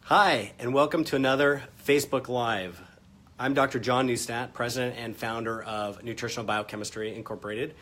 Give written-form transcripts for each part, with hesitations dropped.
Hi, and welcome to another Facebook Live. I'm Dr. John Neustadt, president and founder of Nutritional Biochemistry Incorporated,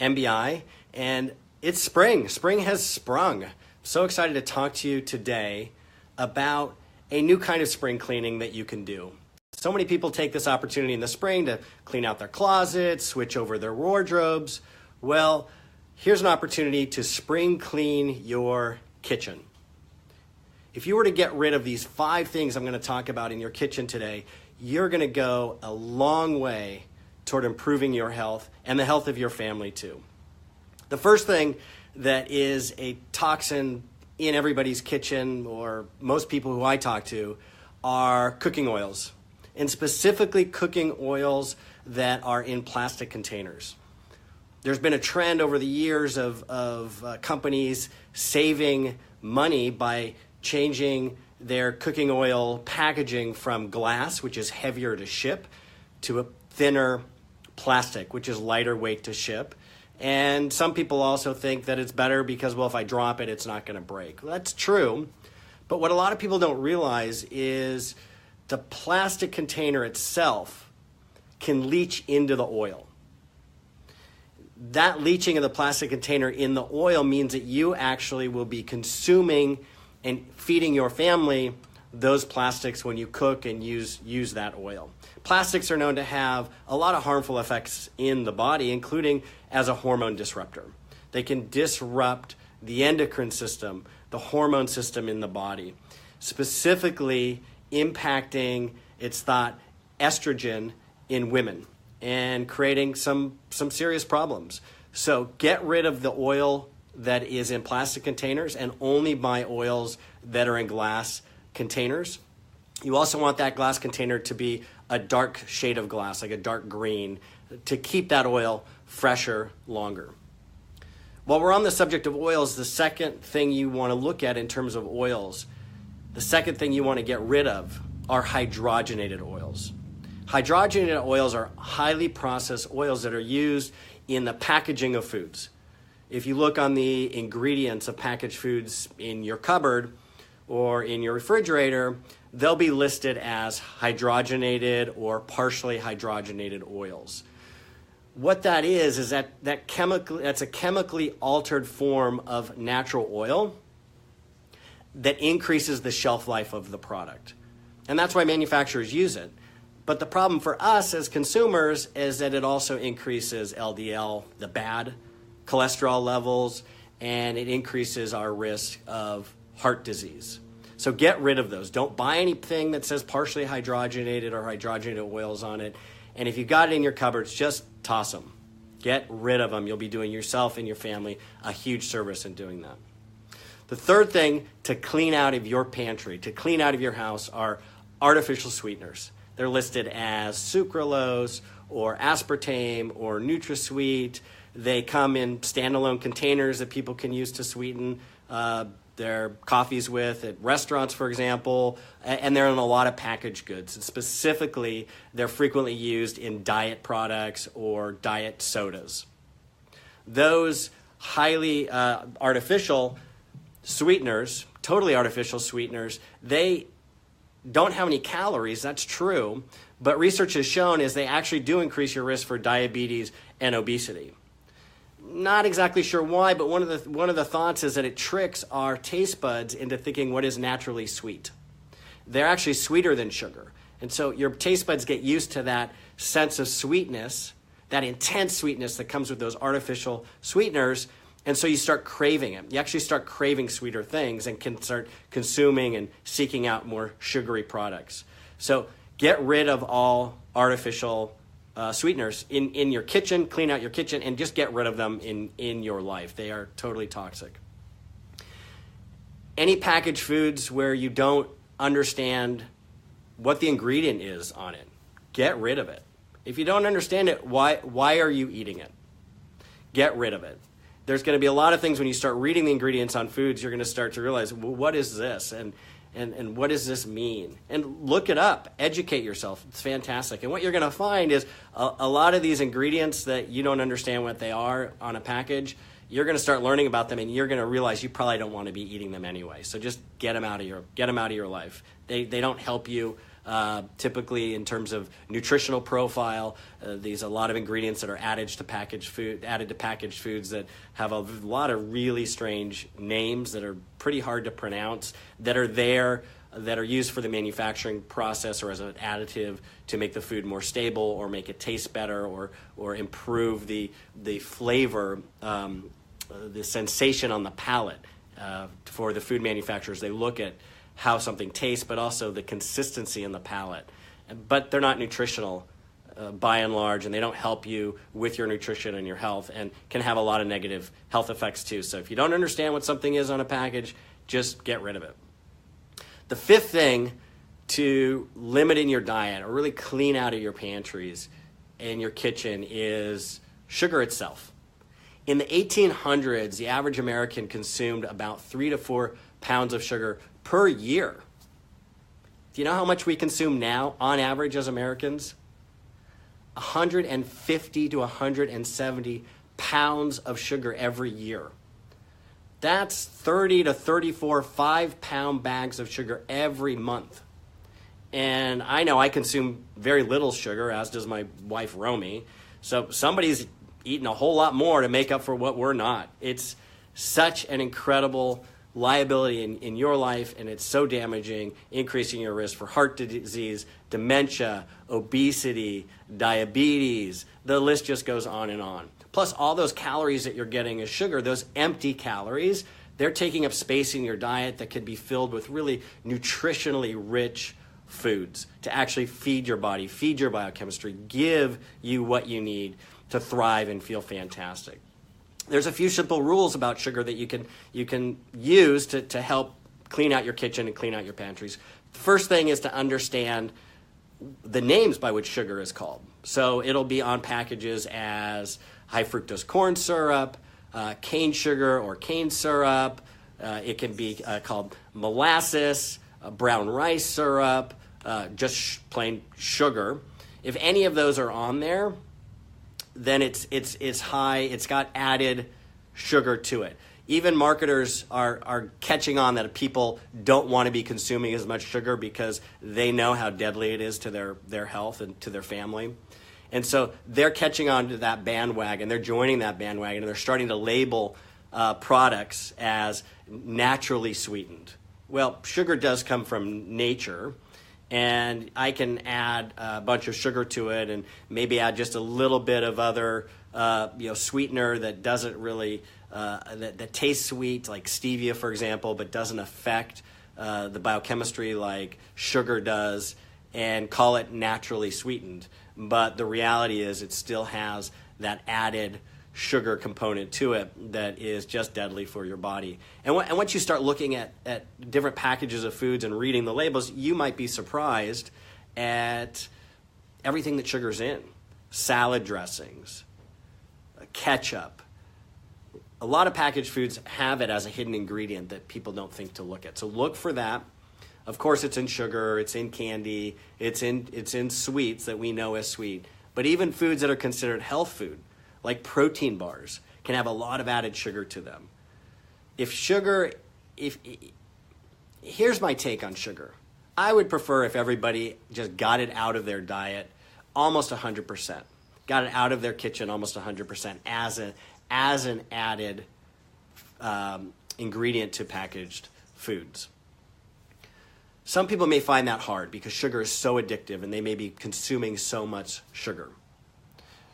NBI, and it's spring. Spring has sprung. So excited to talk to you today about a new kind of spring cleaning that you can do. So many people take this opportunity in the spring to clean out their closets, switch over their wardrobes. Well, here's an opportunity to spring clean your kitchen. If you were to get rid of these 5 things I'm going to talk about in your kitchen today, you're going to go a long way toward improving your health and the health of your family too. The first thing that is a toxin in everybody's kitchen, or most people who I talk to, are cooking oils, and specifically cooking oils that are in plastic containers. There's been a trend over the years of companies saving money by changing their cooking oil packaging from glass, which is heavier to ship, to a thinner plastic, which is lighter weight to ship. And some people also think that it's better because, well, if I drop it, it's not going to break. Well, that's true. But what a lot of people don't realize is the plastic container itself can leach into the oil. That leaching of the plastic container in the oil means that you actually will be consuming and feeding your family those plastics when you cook and use that oil. Plastics are known to have a lot of harmful effects in the body, including as a hormone disruptor. They can disrupt the endocrine system, the hormone system in the body, specifically impacting, it's thought, estrogen in women and creating some serious problems. So get rid of the oil that is in plastic containers and only buy oils that are in glass containers. You also want that glass container to be a dark shade of glass, like a dark green, to keep that oil fresher longer. While we're on the subject of oils, the second thing you want to look at in terms of oils, the second thing you want to get rid of are hydrogenated oils. Hydrogenated oils are highly processed oils that are used in the packaging of foods. If you look on the ingredients of packaged foods in your cupboard or in your refrigerator, they'll be listed as hydrogenated or partially hydrogenated oils. What that is that's a chemically altered form of natural oil that increases the shelf life of the product. And that's why manufacturers use it. But the problem for us as consumers is that it also increases LDL, the bad cholesterol levels, and it increases our risk of heart disease. So get rid of those. Don't buy anything that says partially hydrogenated or hydrogenated oils on it. And if you've got it in your cupboards, just toss them. Get rid of them. You'll be doing yourself and your family a huge service in doing that. The third thing to clean out of your pantry, to clean out of your house, are artificial sweeteners. They're listed as sucralose or aspartame or NutraSweet. They come in standalone containers that people can use to sweeten their coffees with at restaurants, for example, and they're in a lot of packaged goods. And specifically, they're frequently used in diet products or diet sodas. Those highly artificial sweeteners, totally artificial sweeteners, they don't have any calories, that's true, but research has shown is they actually do increase your risk for diabetes and obesity. Not exactly sure why, but one of the thoughts is that it tricks our taste buds into thinking what is naturally sweet. They're actually sweeter than sugar. And so your taste buds get used to that sense of sweetness, that intense sweetness that comes with those artificial sweeteners, and so you start craving it. You actually start craving sweeter things and can start consuming and seeking out more sugary products. So get rid of all artificial sweeteners in your kitchen, clean out your kitchen, and just get rid of them in your life. They are totally toxic. Any packaged foods where you don't understand what the ingredient is on it, get rid of it. If you don't understand it, why are you eating it? Get rid of it. There's going to be a lot of things when you start reading the ingredients on foods, you're going to start to realize, well, what is this? And what does this mean? And look it up. Educate yourself. It's fantastic. And what you're going to find is a lot of these ingredients that you don't understand what they are on a package, you're going to start learning about them, and you're going to realize you probably don't want to be eating them anyway. So just get them out of your life. They don't help you typically in terms of nutritional profile. There's a lot of ingredients that are added to packaged foods that have a lot of really strange names that are pretty hard to pronounce, that are used for the manufacturing process or as an additive to make the food more stable or make it taste better or improve the flavor, the sensation on the palate. For the food manufacturers, they look at how something tastes, but also the consistency in the palate. But they're not nutritional by and large, and they don't help you with your nutrition and your health, and can have a lot of negative health effects too. So if you don't understand what something is on a package, just get rid of it. The fifth thing to limit in your diet or really clean out of your pantries and your kitchen is sugar itself. In the 1800s, the average American consumed about 3 to 4 pounds of sugar per year. Do you know how much we consume now on average as Americans? 150 to 170 pounds of sugar every year. That's 30 to 34 5-pound bags of sugar every month. And I know I consume very little sugar, as does my wife, Romy. So somebody's eating a whole lot more to make up for what we're not. It's such an incredible liability in your life, and it's so damaging, increasing your risk for heart disease, dementia, obesity, diabetes. The list just goes on and on. Plus, all those calories that you're getting as sugar, those empty calories, they're taking up space in your diet that could be filled with really nutritionally rich foods to actually feed your body, feed your biochemistry, give you what you need to thrive and feel fantastic. There's a few simple rules about sugar that you can use to help clean out your kitchen and clean out your pantries. The first thing is to understand the names by which sugar is called. So it'll be on packages as high fructose corn syrup, cane sugar or cane syrup. It can be called molasses, brown rice syrup, just plain sugar. If any of those are on there, then it's high. It's got added sugar to it. Even marketers are catching on that people don't want to be consuming as much sugar because they know how deadly it is to their health and to their family. And so they're catching on to that bandwagon. They're joining that bandwagon, and they're starting to label products as naturally sweetened. Well, sugar does come from nature, and I can add a bunch of sugar to it and maybe add just a little bit of other sweetener that doesn't really that tastes sweet, like stevia, for example, but doesn't affect the biochemistry like sugar does, and call it naturally sweetened. But the reality is it still has that added sugar component to it that is just deadly for your body. And once you start looking at different packages of foods and reading the labels, you might be surprised at everything that sugar's in. Salad dressings, ketchup. A lot of packaged foods have it as a hidden ingredient that people don't think to look at. So look for that. Of course, it's in sugar, it's in candy, it's in sweets that we know as sweet. But even foods that are considered health food, like protein bars, can have a lot of added sugar to them. Here's my take on sugar. I would prefer if everybody just got it out of their diet almost 100%. Got it out of their kitchen almost 100% as an added ingredient to packaged foods. Some people may find that hard because sugar is so addictive and they may be consuming so much sugar.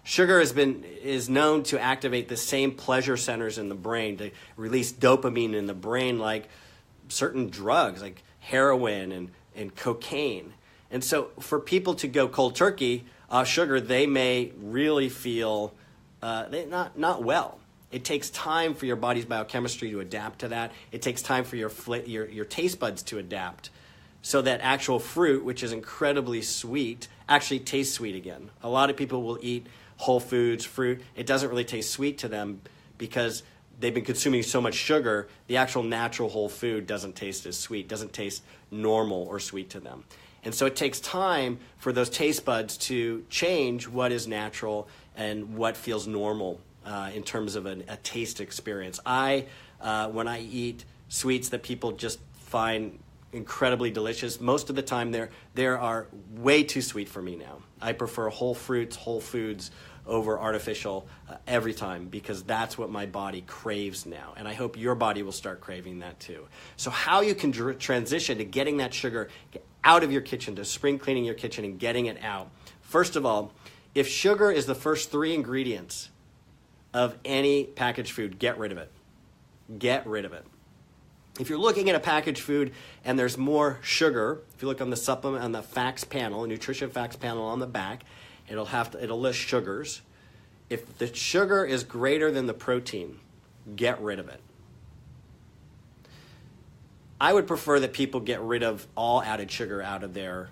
Sugar is known to activate the same pleasure centers in the brain, to release dopamine in the brain like certain drugs like heroin and cocaine. And so for people to go cold turkey off sugar, they may really feel not well. It takes time for your body's biochemistry to adapt to that. It takes time for your taste buds to adapt, so that actual fruit, which is incredibly sweet, actually tastes sweet again. A lot of people will eat whole foods, fruit. It doesn't really taste sweet to them because they've been consuming so much sugar. The actual natural whole food doesn't taste as sweet, doesn't taste normal or sweet to them. And so it takes time for those taste buds to change what is natural and what feels normal in terms of a taste experience. When I eat sweets that people just find incredibly delicious, most of the time they are way too sweet for me now. I prefer whole fruits, whole foods over artificial every time, because that's what my body craves now. And I hope your body will start craving that too. So how you can transition to getting that sugar out of your kitchen, to spring cleaning your kitchen and getting it out. First of all, if sugar is the first 3 ingredients of any packaged food, get rid of it. Get rid of it. If you're looking at a packaged food and there's more sugar, if you look on the supplement, on the facts panel, nutrition facts panel on the back, it'll list sugars. If the sugar is greater than the protein, get rid of it. I would prefer that people get rid of all added sugar out of their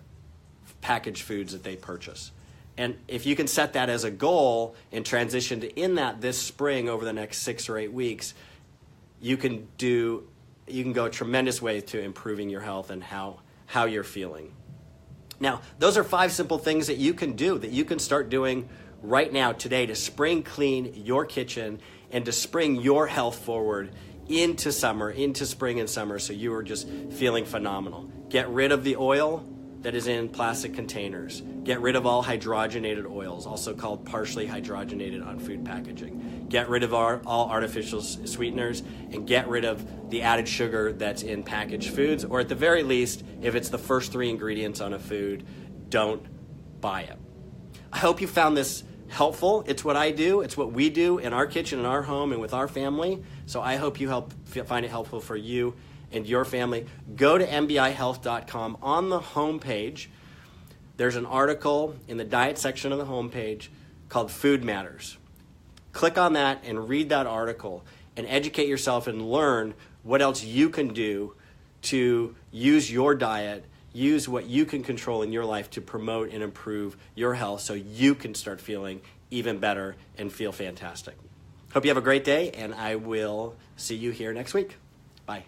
packaged foods that they purchase. And if you can set that as a goal and transition to this spring over the next 6 or 8 weeks, you can go a tremendous way to improving your health and how you're feeling. Now, those are 5 simple things that you can do, that you can start doing right now, today, to spring clean your kitchen and to spring your health forward into spring and summer, so you are just feeling phenomenal. Get rid of the oil that is in plastic containers. Get rid of all hydrogenated oils, also called partially hydrogenated on food packaging. Get rid of all artificial sweeteners, and get rid of the added sugar that's in packaged foods, or at the very least, if it's the first 3 ingredients on a food, don't buy it. I hope you found this helpful. It's what I do. It's what we do in our kitchen, in our home, and with our family. So I hope you find it helpful for you and your family. Go to NBIHealth.com. On the homepage, there's an article in the diet section of the homepage called Food Matters. Click on that and read that article and educate yourself and learn what else you can do to use your diet, use what you can control in your life to promote and improve your health, so you can start feeling even better and feel fantastic. Hope you have a great day, and I will see you here next week. Bye.